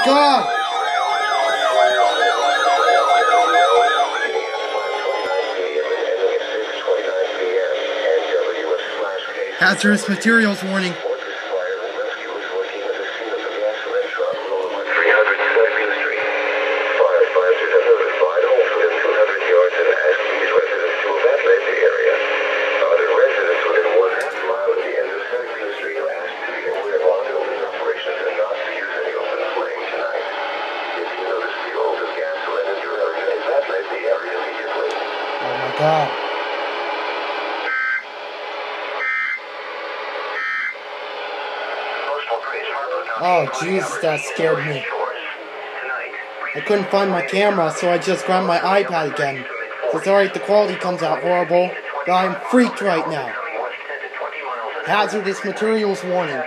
God! Hazardous materials warning. Oh my God. Oh Jesus, that scared me. I couldn't find my camera, so I just grabbed my iPad again. So sorry if the quality comes out horrible, but I'm freaked right now. Hazardous materials warning.